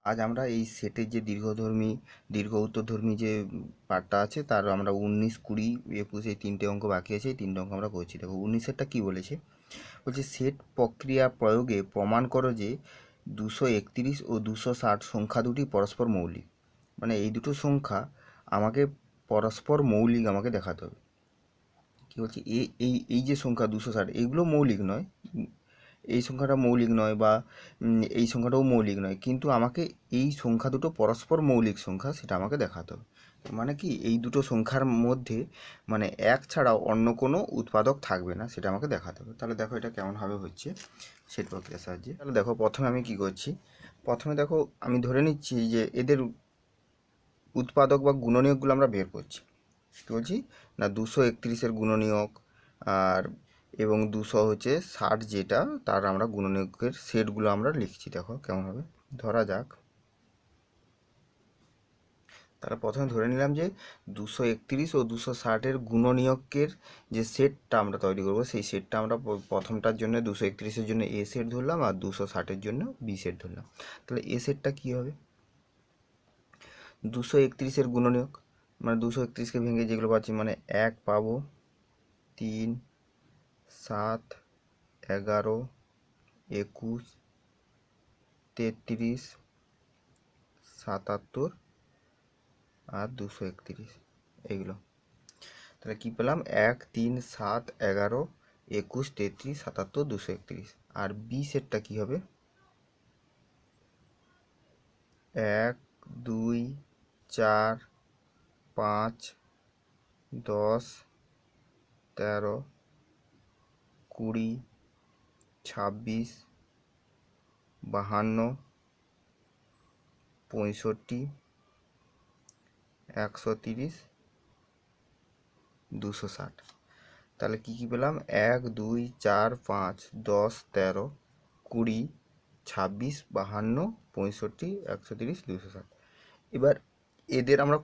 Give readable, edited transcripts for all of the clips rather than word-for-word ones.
আজ আমরা এই সেটের যে দীর্ঘ উত্তরধর্মী যে পার্টটা আছে তার আমরা 19, 20, 21 এই তিনটে অঙ্ক বাকি আছে। এই তিনটে অঙ্ক আমরা করছি। দেখো 19এরটা কী বলেছে, বলছে সেট প্রক্রিয়া প্রয়োগে প্রমাণ করো যে 231 ও 260 সংখ্যা দুটি পরস্পর মৌলিক। মানে এই দুটো সংখ্যা আমাকে পরস্পর মৌলিক আমাকে দেখাতে হবে। কী বলছে, এই এই এই যে সংখ্যা 260 এগুলো মৌলিক নয়, এই সংখ্যাটা মৌলিক নয় বা এই সংখ্যাটাও মৌলিক নয়, কিন্তু আমাকে এই সংখ্যা দুটো পরস্পর মৌলিক সংখ্যা সেটা আমাকে দেখাতে হবে। মানে কি, এই দুটো সংখ্যার মধ্যে মানে এক ছাড়া অন্য কোনো উৎপাদক থাকবে না, সেটা আমাকে দেখাতে হবে। তাহলে দেখো এটা কেমনভাবে হচ্ছে সেট প্রক্রিয়ার সাহায্যে। তাহলে দেখো প্রথমে আমি কি করছি, প্রথমে দেখো আমি ধরে নিচ্ছি যে এদের উৎপাদক বা গুণনীয়কগুলো আমরা বের করছি। কী বলছি না, 231-এর গুণনীয়ক আর এবং 260 যেটা তার আমরা গুণনীয়কের সেটগুলো আমরা লিখছি। দেখো কেমন হবে, ধরা যাক। তাহলে প্রথমে ধরে নিলাম যে 231 ও 260-এর গুণনীয়কের যে সেটটা আমরা তৈরি করব, সেই সেটটা আমরা প্রথমটার জন্য 231-এর জন্য এ সেট ধরলাম আর 260-এর জন্য বি সেট ধরলাম। তাহলে এ সেটটা কী হবে, 231-এর গুণনীয়ক মানে 231-কে ভেঙে যেগুলো পাচ্ছি মানে 1 পাবো, 3, 7, 11, 21, 33, 77 আর 231 এগুলো। তাহলে কী পেলাম, 1, 3, 7, 11, 21, 33, 77, 231। আর বি সেটটা কী হবে, 1, 2, 4, 5, 10, 13, 20, 26, 52, 65, 130, 260। তাহলে কী কী পেলাম, 1, 2, 4, 5, 10, 13, 20, 26, 52, 65, 130, 260। এবার এদের আমরা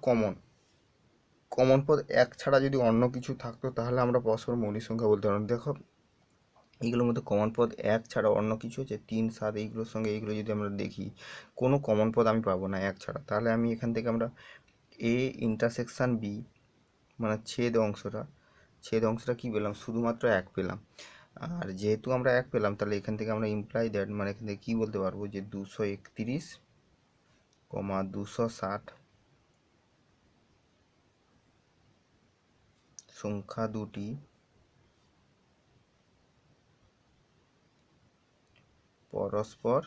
কমন পদ এক ছাড়া যদি অন্য কিছু থাকতো তাহলে আমরা পরস্পর মৌলিক সংখ্যা বলতে পারতাম। দেখো এইগুলোর মধ্যে কমন পদ এক ছাড়া অন্য কিছু হচ্ছে 3, 7, এইগুলোর সঙ্গে এইগুলো যদি আমরা দেখি, কোনো কমন পদ আমি পাবো না এক ছাড়া। তাহলে আমি এখান থেকে আমরা এ ইন্টারসেকশান বি মানে ছেদ অংশটা কী পেলাম, শুধুমাত্র 1 পেলাম। আর যেহেতু আমরা 1 পেলাম তাহলে এখান থেকে আমরা ইমপ্লাই দ্যাট মানে এখান থেকে কী বলতে পারবো যে 231, 260 সংখ্যা দুটি পরস্পর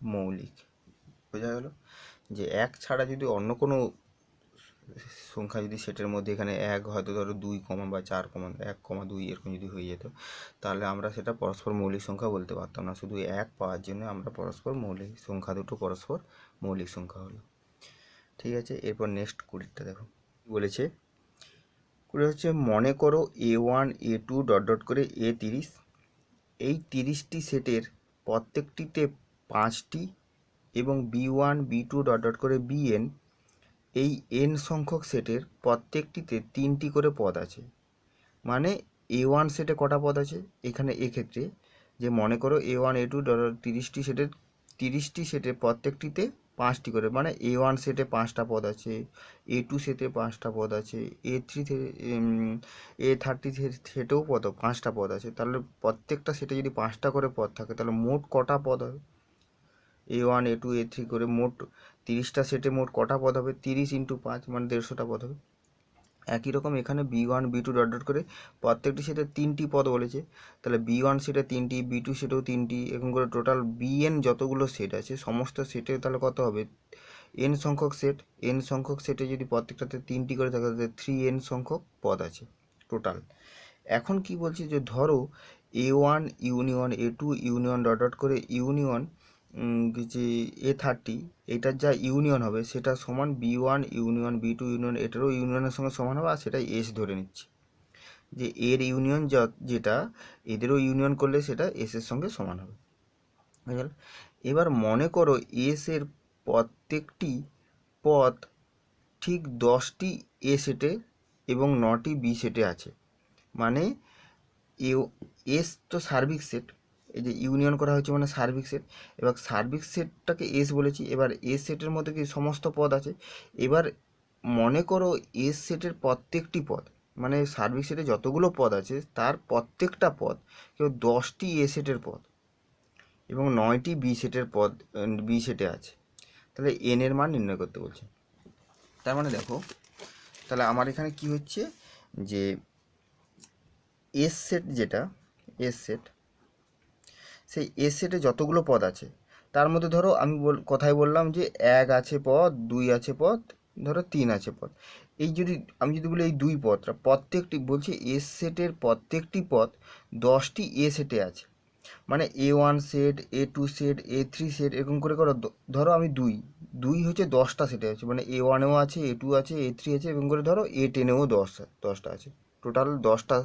মৌলিক। বোঝা গেল যে 1 ছাড়া যদি অন্য কোনো সংখ্যা যদি সেটের মধ্যে এখানে 1 হয়তো ধরো 2 কমা বা 4 কমা 1, 2 এরকম যদি হয়ে যেত তাহলে আমরা সেটা পরস্পর মৌলিক সংখ্যা বলতে পারতাম না। শুধু 1 পাওয়ার জন্য আমরা পরস্পর মৌলিক সংখ্যা দুটো পরস্পর মৌলিক সংখ্যা হলো। ঠিক আছে, এরপর নেক্সট 20টা দেখো বলেছে। 20 হচ্ছে, মনে করো A1, A2 ডট ডট করে A30, এই 30টি সেটের প্রত্যেকটিতে 5টি এবং B1, B2 ডট ডট করে BN, এই n সংখ্যক সেটের প্রত্যেকটিতে 3টি করে পদ আছে। মানে A1 সেটে কটা পদ আছে, এখানে এক্ষেত্রে যে মনে করো A1, A2 30টি সেটের প্রত্যেকটিতে 5টি করে, মানে A1 সেটে 5টা পদ আছে, A2 সেটে 5টা পদ আছে, A30 সেটেও 5টা পদ আছে। তাহলে প্রত্যেকটা সেটে যদি 5টা করে পদ থাকে তাহলে মোট কটা পদ হবে, A1, A2, A3 করে মোট 30টা সেটে মোট কটা পদ হবে, 30 × 5 মানে 150টা পদ হবে। একই রকম এখানে B1, B2 ডট ডট করে প্রত্যেকটি সেটে 3টি পদ বলেছে, তাহলে B1 সেটে 3টি, B2 সেটেও 3টি, এরকম করে টোটাল BN যতগুলো সেট আছে সমস্ত সেটে তাহলে কত হবে, n সংখ্যক সেটে যদি প্রত্যেকটাতে 3টি করে থাকে তাহলে 3n সংখ্যক পদ আছে টোটাল। এখন কি বলছি যে ধরো A1 union A2 union dot dot করে ইউনিয়ন যে A30, এটার যা ইউনিয়ন হবে সেটা সমান B1 ইউনিয়ন B2 ইউনিয়ন এটারও ইউনিয়নের সঙ্গে সমান হবে, আর সেটা S ধরে নিচ্ছি যে এর ইউনিয়ন যেটা এদেরও ইউনিয়ন করলে সেটা S এর সঙ্গে সমান হবে। বুঝল? এবার মনে করো S এর প্রত্যেকটি পদ ঠিক 10টি A সেটে এবং 9টি B সেটে আছে। মানে এস তো সার্বিক সেট, এই যে ইউনিয়ন করা হচ্ছে মানে সার্বিক সেট। এবার সার্বিক সেটটাকে এস বলেছি। এবার এস সেটের মধ্যে কি সমস্ত পদ আছে। এবার মনে করো এস সেটের প্রত্যেকটি পদ, মানে সার্বিক সেটে যতগুলো পদ আছে তার প্রত্যেকটা পদ কেউ 10টি এ সেটের পদ এবং 9টি বি সেটের পদ বি সেটে আছে। তাহলে এন এর মান নির্ণয় করতে বলছে। তার মানে দেখো, তাহলে আমার এখানে কি হচ্ছে যে এস সেট যেটা এস সেট, সেই এস সেটে যতগুলো পদ আছে তার মধ্যে ধরো আমি কথাই বললাম যে 1 আছে পদ, 2 আছে পদ, ধরো 3 আছে পদ। এই যদি আমি যদি বলি এই দুই পদটা প্রত্যেকটি বলছি এস সেটের প্রত্যেকটি পদ 10টি এ সেটে আছে, মানে A1 set, A2 set, A3 set এরকম করে করো। ধরো আমি দুই দুই হচ্ছে 10টা সেটে আছে, মানে A1এও আছে, A2 আছে, A3 আছে, এরকম করে ধরো A10এও 10টা আছে। টোটাল 10টা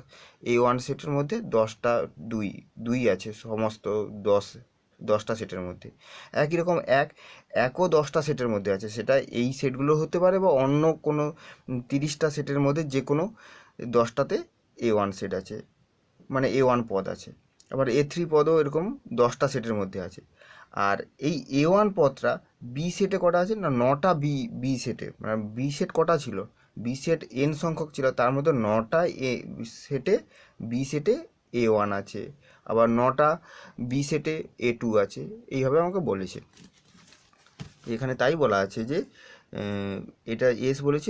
A1 সেটের মধ্যে 10টা দুই দুই আছে সমস্ত 10টা সেটের মধ্যে। একই রকম একও 10টা সেটের মধ্যে আছে, সেটা এই সেটগুলো হতে পারে বা অন্য কোনো 30টা সেটের মধ্যে যে কোনো 10টাতে A1 সেট আছে, মানে A1 পদ আছে। আবার A3 পদও এরকম 10টা সেটের মধ্যে আছে। আর এই A1 পদটা বি সেটে কটা আছে না, 9টা বি সেটে, মানে বি সেট কটা ছিল, বি সেট এন সংখ্যক ছিল, তার মধ্যে 9টা বি সেটে A1 আছে, আবার 9টা বি সেটে A2 আছে। এইভাবে আমাকে বলেছে এখানে। তাই বলা আছে যে এটা এস বলেছে,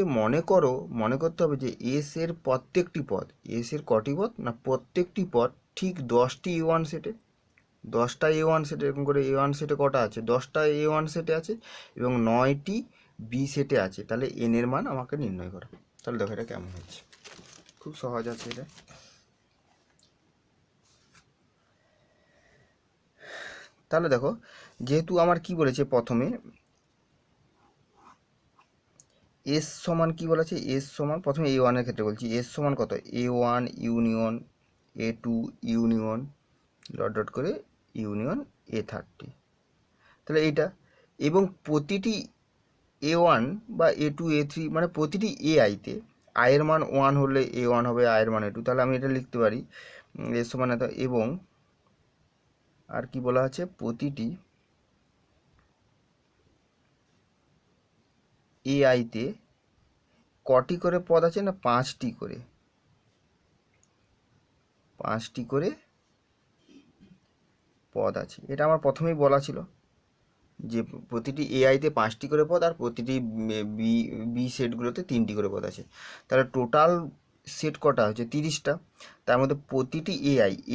মনে করতে হবে যে এস এর প্রত্যেকটি পদ, এস এর কটি পদ না প্রত্যেকটি পদ ঠিক 10টি A1 সেটে, 10টা A1 সেটে, এরকম করে A1 সেটে কটা আছে, 10টা A1 সেটে আছে এবং 9টি বি সেটে আছে। তাহলে এন এর মান আমাকে নির্ণয় করা। তাহলে দেখো এটা কেমন হচ্ছে, খুব সহজ আছে এটা। তাহলে দেখো, যেহেতু আমার কি বলেছে প্রথমে এস সমান কি বলেছে, এস সমান প্রথমে A1 এর ক্ষেত্রে বলছি, এস সমান কত, A1 union A2 union dot dot করে ইউনিয়ন A30। তাহলে এইটা, এবং প্রতিটি A1 বা A2 A3 মানে প্রতিটি আইতে আয়ের মান 1 হলে A1 হবে, আয়ের মান A2। তাহলে আমি এটা লিখতে পারি এস সমান এত, এবং আর কি বলা আছে, প্রতিটি আইতে কটি করে পদ আছে না, 5টি করে পদ আছে। এটা আমার প্রথমেই বলা ছিল যে প্রতিটি আইতে 5টি করে পদ আর প্রতিটি বি বি সেটগুলোতে 3টি করে পদ আছে। তাহলে টোটাল সেট কটা হচ্ছে 30টা। তার মধ্যে প্রতিটি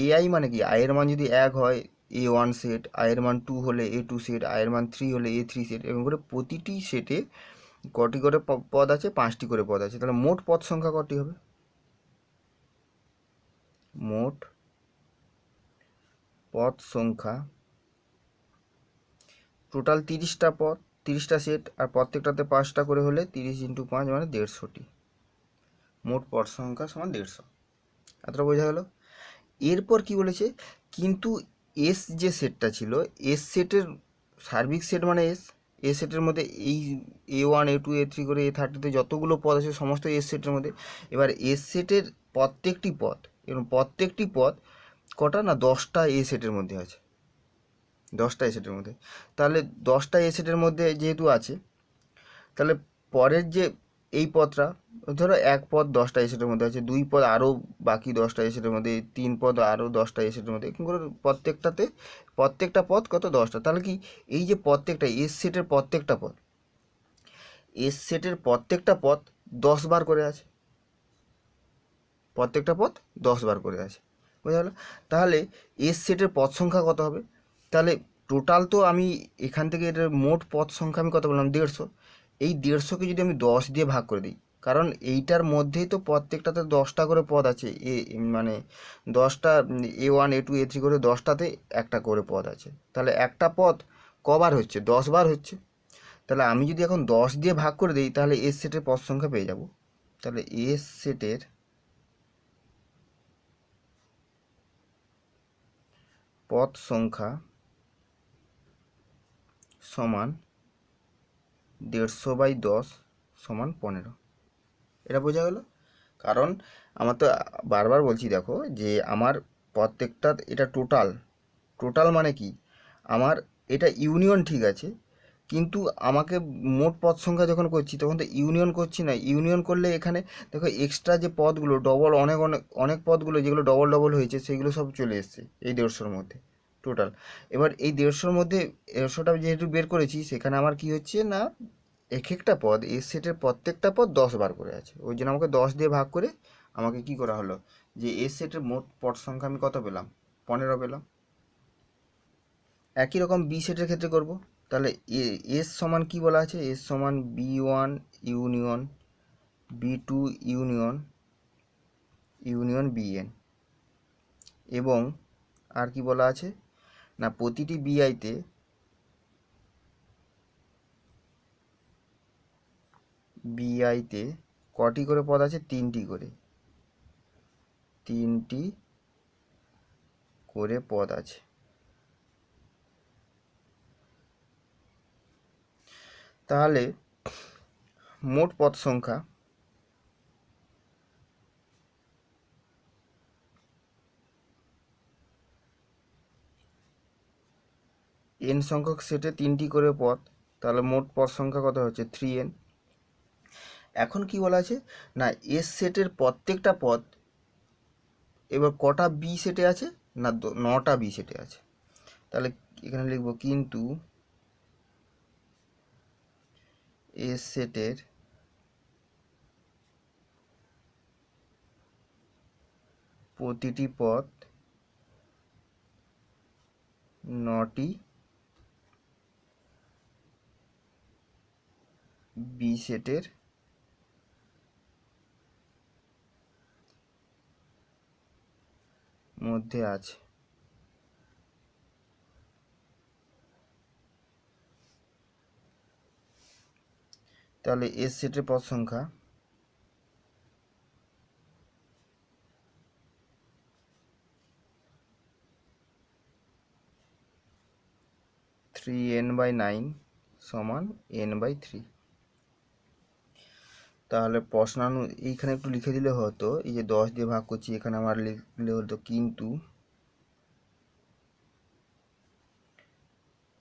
এআই মানে কি, আয়ের মান যদি 1 হয় A1 সেট, আয়ের মান 2 হলে A2 সেট, আয়ের মান 3 হলে A3 সেট, এরকম করে প্রতিটি সেটে কটি করে পদ আছে, 5টি করে পদ আছে। তাহলে মোট পদ সংখ্যা কটি হবে, মোট পদ সংখ্যা টোটাল 30টা পদ, 30টা সেট, আর প্রত্যেকটাতে 5টা করে হলে 30 × 5 মানে 150টি। মোট পদ সংখ্যা সমান 150। এতটা বোঝা গেল। এরপর কি বলেছে, কিন্তু এস যে সেটটা ছিল, এস সেটের সার্বিক সেট মানে এস সেটের মধ্যে এই A1 A2 A3 করে A30তে যতগুলো পদ আছে সমস্ত এস সেটের মধ্যে। এবার এস সেটের প্রত্যেকটি পদ, এবং প্রত্যেকটি পদ কটা না 10টা এ সেটের মধ্যে আছে, 10টা এ সেটের মধ্যে। তাহলে 10টা এ সেটের মধ্যে যেহেতু আছে, তাহলে পরের যে এই পদটা, ধরো এক পদ 10টা এ সেটের মধ্যে আছে, 2 পদ আরও বাকি 10টা এ সেটের মধ্যে, 3 পদ আরও 10টা এ সেটের মধ্যে, এরকম করে প্রত্যেকটা পদ কত, 10টা। তাহলে কি এই যে প্রত্যেকটা এস সেটের প্রত্যেকটা পদ 10 বার করে আছে, প্রত্যেকটা পদ 10 বার করে আছে, বোঝা গেল। তাহলে এস সেটের পদ সংখ্যা কত হবে, তাহলে টোটাল তো আমি এখান থেকে এটার মোট পদ সংখ্যা আমি কত বললাম, 150। এই 150কে যদি আমি 10 দিয়ে ভাগ করে দিই, কারণ এইটার মধ্যেই তো প্রত্যেকটাতে 10টা করে পদ আছে, মানে 10টা A1 A2 A3 করে 10টাতে একটা করে পদ আছে। তাহলে একটা পদ কবার হচ্ছে, 10 বার হচ্ছে। তাহলে আমি যদি এখন 10 দিয়ে ভাগ করে দিই, তাহলে এস সেটের পদ সংখ্যা পেয়ে যাব। তাহলে এস সেটের পদ সংখ্যা সমান 150/10 সমান 15। এটা বোঝা গেল। কারণ আমার তো বারবার বলছি দেখো যে আমার প্রত্যেকটা, এটা টোটাল টোটাল মানে কি, আমার এটা ইউনিয়ন ঠিক আছে, কিন্তু আমাকে মোট পদ সংখ্যা যখন করছি তখন তো ইউনিয়ন করছি না। ইউনিয়ন করলে এখানে দেখো এক্সট্রা যে পদগুলো ডবল, অনেক অনেক অনেক পদগুলো যেগুলো ডবল ডবল হয়েছে সেগুলো সব চলে এসছে এই 150-র মধ্যে টোটাল। এবার এই 150-র মধ্যে 150টা যেহেতু বের করেছি, সেখানে আমার কি হচ্ছে না, এক একটা পদ এর সেটের প্রত্যেকটা পদ 10 বার করে আছে, ওই জন্য আমাকে 10 দিয়ে ভাগ করে আমাকে কি করা হলো, যে এর সেটের মোট পদ সংখ্যা আমি কত পেলাম, 15 পেলাম। একই রকম বি সেটের ক্ষেত্রে করব। তাহলে এস সমান কি বলা আছে, এস সমান B1 union B2 union union BN, এবং আর কি বলা আছে না, প্রতিটি বিআইতে কটি করে পদ আছে, 3টি করে, 3টি করে পদ আছে। তাহলে মোট পদ সংখ্যা n সংখ্যক সেটে 3টি করে পদ, তাহলে মোট পদ সংখ্যা কত হচ্ছে 3n। এখন কি বলা আছে না, এস সেটের প্রত্যেকটা পদ এবার কটা বি সেটে আছে না, 9টা বি সেটে আছে। তাহলে এখানে লিখব কিন্তু এস সেটের প্রতিটি পদ 9টি বি সেটের মধ্যে আছে। তাহলে এস সেটের পদ সংখ্যা 3n/9 সমান n/3। তাহলে প্রশ্নানু এইখানে একটু লিখে দিলে হতো, এই যে 10 দিয়ে ভাগ করছি এখানে আমার লিখলে হতো কিন্তু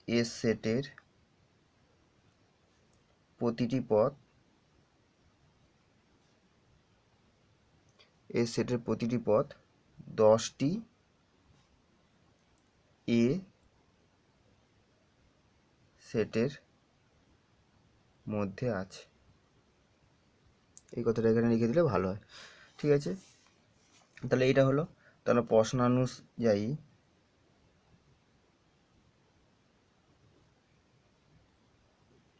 এস সেটের প্রতিটি পদ এস সেটের প্রতিটি পদ 10টি এ সেটের মধ্যে আছে। এই কথাটা এখানে লিখে দিলে ভালো হয়, ঠিক আছে। তাহলে এইটা হলো, তাহলে প্রশ্নানুযায়ী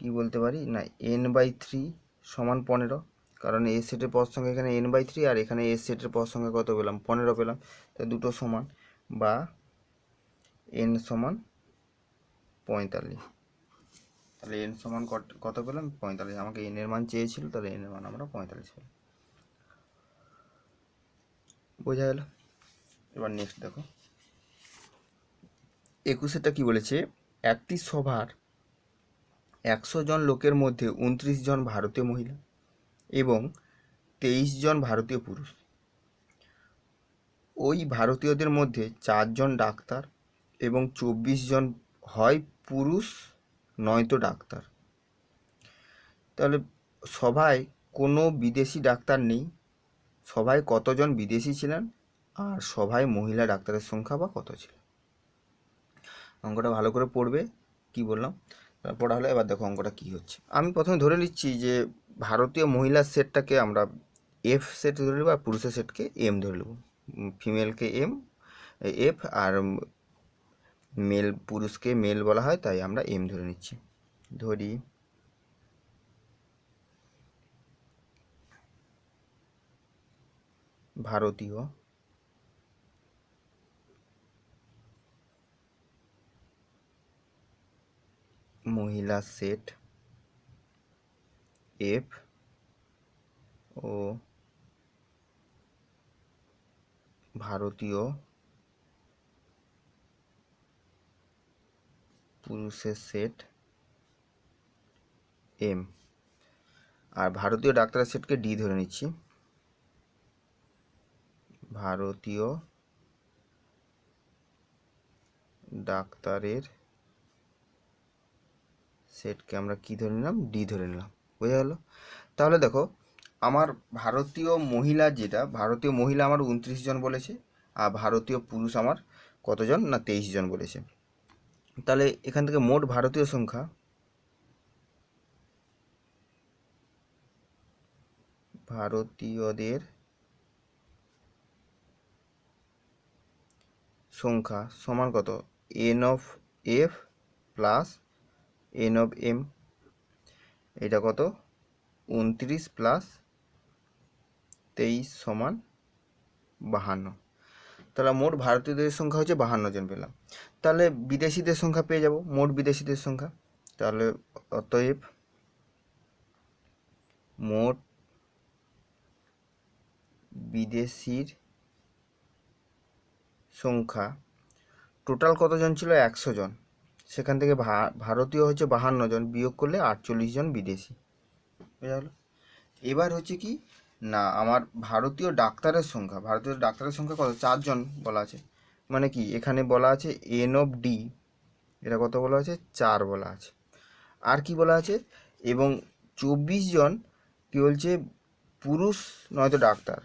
কি বলতে পারি না, n/3 সমান 15, কারণ এ সেটের পদ সংখ্যা এখানে n/3 আর এখানে এস সেটের পদ সংখ্যা কত পেলাম, 15 পেলাম, তাই দুটো সমান, বা n সমান 45। তাহলে n সমান কত পেলাম, 45। আমাকে n এর মান চেয়েছিল, তাহলে n এর মান আমরা 45 পেলাম। বোঝা গেল। এবার নেক্সট দেখো 21-টা কি বলেছে, একটি সভার 100 জন লোকের মধ্যে 29 জন ভারতীয় মহিলা এবং 23 জন ভারতীয় পুরুষ। ওই ভারতীয়দের মধ্যে 4 জন ডাক্তার এবং 24 জন হয় পুরুষ নয়তো ডাক্তার। তাহলে সভায় কোনো বিদেশি ডাক্তার নেই, সভায় কতজন বিদেশি ছিলেন, আর সভায় মহিলা ডাক্তারের সংখ্যা বা কত ছিল। অঙ্কটা ভালো করে পড়বে, কি বললাম পড়া হলো। এবার দেখো অঙ্কটা কি হচ্ছে। আমি প্রথমে ধরে নিচ্ছি যে ভারতীয় মহিলার সেটটাকে আমরা এফ সেট ধরে নেবো, আর পুরুষের সেটকে এম ধরে নেবো, ফিমেলকে এফ আর পুরুষকে মেল বলা হয়, তাই আমরা এম ধরে নিচ্ছি। ধরি ভারতীয় মহিলা সেট এফ ও ভারতীয় পুরুষের সেট এম, আর ভারতীয় ডাক্তারের সেটকে ডি ধরে নিচ্ছি। ভারতীয় ডাক্তারের সেটকে আমরা কি ধরে নিলাম, ডি ধরে নিলাম। বোঝা গেল? তাহলে দেখো আমার ভারতীয় মহিলা যেটা, ভারতীয় মহিলা আমার 29 জন বলেছে, আর ভারতীয় পুরুষ আমার কতজন না 23 জন বলেছে। তাহলে এখান থেকে মোট ভারতীয় সংখ্যা, ভারতীয়দের সংখ্যা সমান কত, N of F plus N of M, এটা কত 29 প্লাস 23 সমান 52। তাহলে মোট ভারতীয়দের সংখ্যা হচ্ছে 52 জন পেলাম। তাহলে বিদেশিদের সংখ্যা পেয়ে যাব, মোট বিদেশিদের সংখ্যা। তাহলে অতএব মোট বিদেশির সংখ্যা টোটাল কতজন ছিল, 100 জন। সেখান থেকে ভারতীয় হচ্ছে 52 জন, বিয়োগ করলে 48 জন বিদেশি। বুঝা গেল? এবার হচ্ছে কি না, আমার ভারতীয় ডাক্তারের সংখ্যা, ভারতীয় ডাক্তারের সংখ্যা কত, 4 জন বলা আছে। মানে কি এখানে বলা আছে এন অফ ডি, এটা কত বলা আছে, 4 বলা আছে। আর কি বলা আছে, এবং 24 জন কি বলছে, পুরুষ নয়তো ডাক্তার,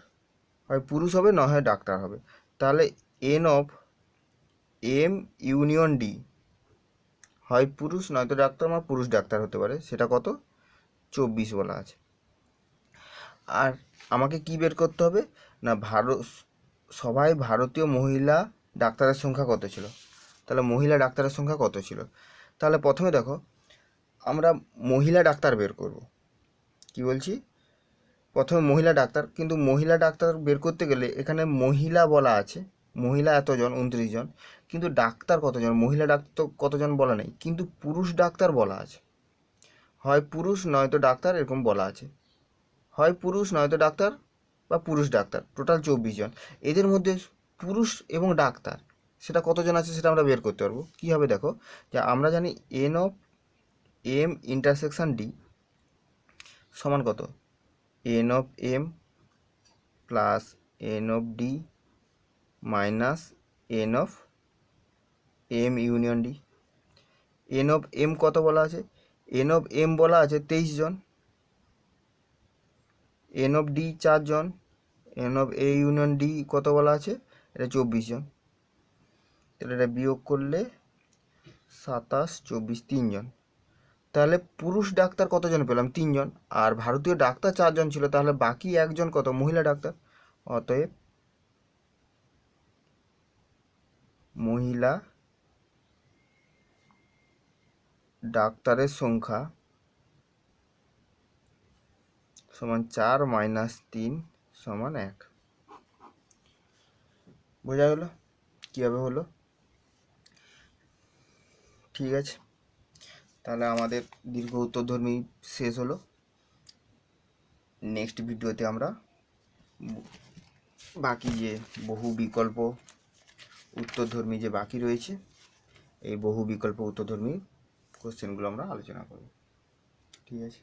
হয় পুরুষ হবে না হয় ডাক্তার হবে। তাহলে N of M union D, হয় পুরুষ নয়তো ডাক্তার, আমার পুরুষ ডাক্তার হতে পারে, সেটা কত 24 বলা আছে। আর আমাকে কি বের করতে হবে না, সবাই ভারতীয় মহিলা ডাক্তারের সংখ্যা কত ছিল। তাহলে মহিলা ডাক্তারের সংখ্যা কত ছিল, তাহলে প্রথমে দেখো আমরা মহিলা ডাক্তার বের করব। কি বলছি, প্রথমে মহিলা ডাক্তার, কিন্তু মহিলা ডাক্তার বের করতে গেলে এখানে মহিলা বলা আছে, মহিলা এতজন 29 জন, কিন্তু ডাক্তার কতজন, মহিলা ডাক্তার কতজন বলা নেই, কিন্তু পুরুষ ডাক্তার বলা আছে। হয় পুরুষ নয়তো ডাক্তার এরকম বলা আছে, হয় পুরুষ নয়তো ডাক্তার বা পুরুষ ডাক্তার, টোটাল 24 জন। এদের মধ্যে পুরুষ এবং ডাক্তার সেটা কতজন আছে সেটা আমরা বের করতে পারবো। কী হবে দেখো, যে আমরা জানি N of M intersection D সমান কত, N of M plus N of D minus N of M union D. N of M কত বলা আছে, এন অফ এম বলা আছে 23 জন, এন অফ ডি 4 জন, N of A union D কত বলা আছে, এটা 24 জন। তাহলে এটা বিয়োগ করলে 27, 24, 3 জন। তাহলে পুরুষ ডাক্তার কতজন পেলাম, 3 জন, আর ভারতীয় ডাক্তার 4 জন ছিল, তাহলে বাকি একজন কত, মহিলা ডাক্তার। অতএব মহিলা ডাক্তারের সংখ্যা সমান 4 মাইনাস 3 সমান 1। বোঝা গেল কীভাবে হলো? ঠিক আছে, তাহলে আমাদের দীর্ঘ উত্তরধর্মী শেষ হলো। নেক্সট ভিডিওতে আমরা বাকি যে বহু বিকল্প উত্তরধর্মী যে বাকি রয়েছে, এই বহু বিকল্প উত্তরধর্মী কোশ্চেনগুলো আমরা আলোচনা করব। ঠিক আছে।